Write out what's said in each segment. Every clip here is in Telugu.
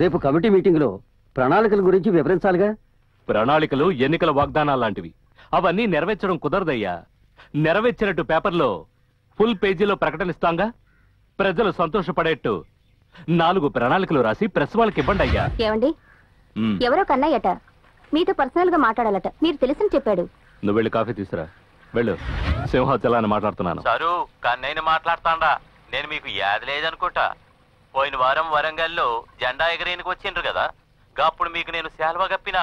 రేపు కమిటీ మీటింగ్ లో ప్రణాళికల గురించి వివరించాలిగా. ప్రణాళికలు ఎన్నికల వాగ్దానాలు లాంటివి, అవన్నీ నెరవేర్చడం కుదరదయ్యా. నెరవేర్చినట్టు పేపర్లో ఫుల్ పేజీలో ప్రకటనిస్తాంగా. ప్రజలు సంతోషపడేట్టు 4 ప్రణాళికలు రాసి ప్రెస్ వాళ్ళకి ఇవ్వండి అయ్యా. ఏమండి, ఎవరో కన్నయ్యట మీతో పర్సనల్ గా మాట్లాడాలట, మీరు తెలిసిన చెప్పాడు. నువ్వు వెళ్ళి కాఫీ తీసురా, వెళ్ళు. సింహాచలాన్ని మాట్లాడుతున్నాను. సారు, కన్నయ్యని మాట్లాడతాండా. నేను మీకు యాద లేదనుకుంటా. పోయిన వారం వరంగల్లో జెండా ఎగరేనికి వచ్చిండ్రు కదా, అప్పుడు మీకు నేను శాల్వా కప్పినా,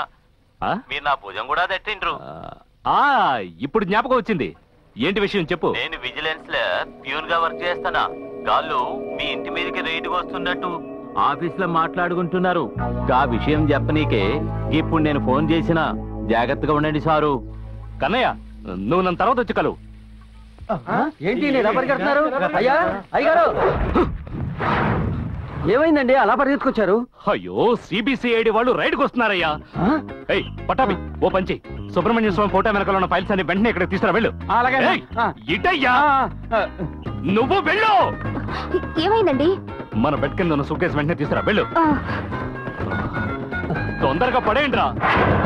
మీరు నా భుజం కూడా తట్టిండ్రు. ఇప్పుడు జ్ఞాపకం వచ్చింది. ఏంటి విషయం చెప్పు. నేను విజిలెన్స్ లో ప్యూన్ గా వర్క్ చేస్తానా. గాళ్ళు మీ ఇంటి మీదకి రైడ్కి వస్తున్నట్టు ఆఫీస్ లో మాట్లాడుకుంటున్నారు. ఆ విషయం చెప్పనీకే ఇప్పుడు నేను ఫోన్ చేసిన. జాగ్రత్తగా ఉండండి సారు. కన్నయ్య, నువ్వు నన్ను తర్వాత వచ్చి కలువు. ఏంటి ఇలా పరిగెడుతున్నారు? అయ్యా, అయ్యగారు, ఏమైందండి అలా పరిగెత్తుకొచ్చారు? అయ్యో, సిబిసిఐడి వాళ్ళు రైడ్కి వస్తున్నారయ్యా. పట్టాభి, ఓ పంచి సుబ్రహ్మణ్య స్వామి ఫోటో వెనకాల ఉన్న ఫైల్స్ అన్ని వెంటనే ఇక్కడ తీసుకురా, వెళ్ళు. ఇటయ్యా, నువ్వు వెళ్ళు. ఏమైందండి? మన బెడ్ కింద ఉన్న సూట్కేస్ వెంటనే తీసుకురా, వెళ్ళు. తొందరగా పడేయండి రా.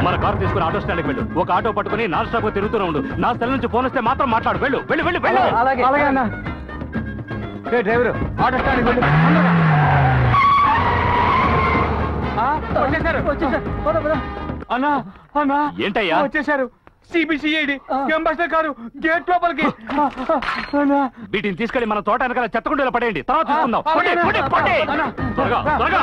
మన కారు తీసుకుని ఆటో స్టాండ్కి వెళ్ళు. ఒక ఆటో పట్టుకుని నాన్ స్టాప్ గా తిరుగుతూనే ఉండు. నా సెల్ నుంచి ఫోన్ వస్తే మాత్రం మాట్లాడు. వెళ్ళు వెళ్ళు వెళ్ళు వెళ్ళు. అలాగే అన్న. డ్రైవరు, ఆటో స్టాండ్కి వెళ్ళు. అన్నా అన్నా, ఏంటయ్యా వచ్చేసారు. సిబిసిఐడి అంబాసిడర్ కారు గేట్ లోపలికి. వీటిని తీసుకెళ్లి మన తోట వెనకాల చెత్తకుండీలో పడేయండి, తర్వాత చూసుకుందాం. త్వరగా త్వరగా.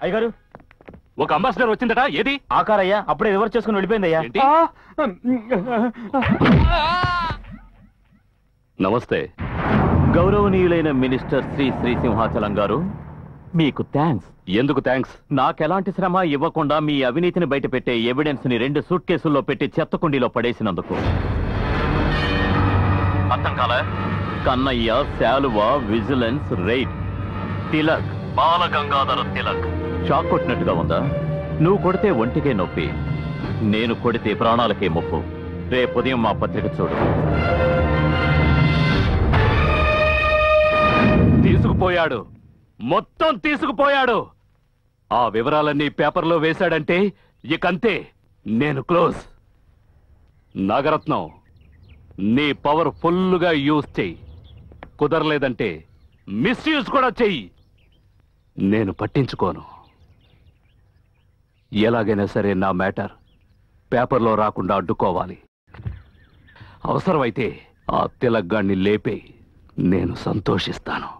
అయ్యగారు, ఒక అంబాసిడర్ వచ్చిందట. ఏది? ఆ కార్ అయ్యా, అప్పుడే రివర్స్ చేసుకుని వెళ్ళిపోయిందయ్యా. నమస్తే. గౌరవనీయులైన మినిస్టర్ శ్రీ సింహాచలం గారు, మీకు థ్యాంక్స్. ఎందుకు థ్యాంక్స్? నాకెలాంటి శ్రమ ఇవ్వకుండా మీ అవినీతిని బయటపెట్టే ఎవిడెన్స్ ని 2 సూట్ కేసుల్లో పెట్టి చెత్తకుండీలో పడేసినందుకు. అర్థం కాలే? కన్నయ్య, శాలువా, vigilance, raid, Tilak, Balagangadhara Tilak. Shock కొట్టినట్టుగా ఉందా? నువ్వు కొడితే ఒంటికే నొప్పి, నేను కొడితే ప్రాణాలకే ముప్పు. రేపు ఉదయం మా పత్రిక చూడు. తీసుకుపోయాడు, మొత్తం తీసుకుపోయాడు. ఆ వివరాలన్నీ పేపర్లో వేశాడంటే ఇకంతే, నేను క్లోజ్. నాగరత్నం, నీ పవర్ ఫుల్గా యూజ్ చెయ్యి. కుదరలేదంటే మిస్యూజ్ కూడా చెయ్యి. నేను పట్టించుకోను. ఎలాగైనా సరే నా మ్యాటర్ పేపర్లో రాకుండా అడ్డుకోవాలి. అవసరమైతే ఆ తిలక్ గాన్ని లేపే, నేను సంతోషిస్తాను.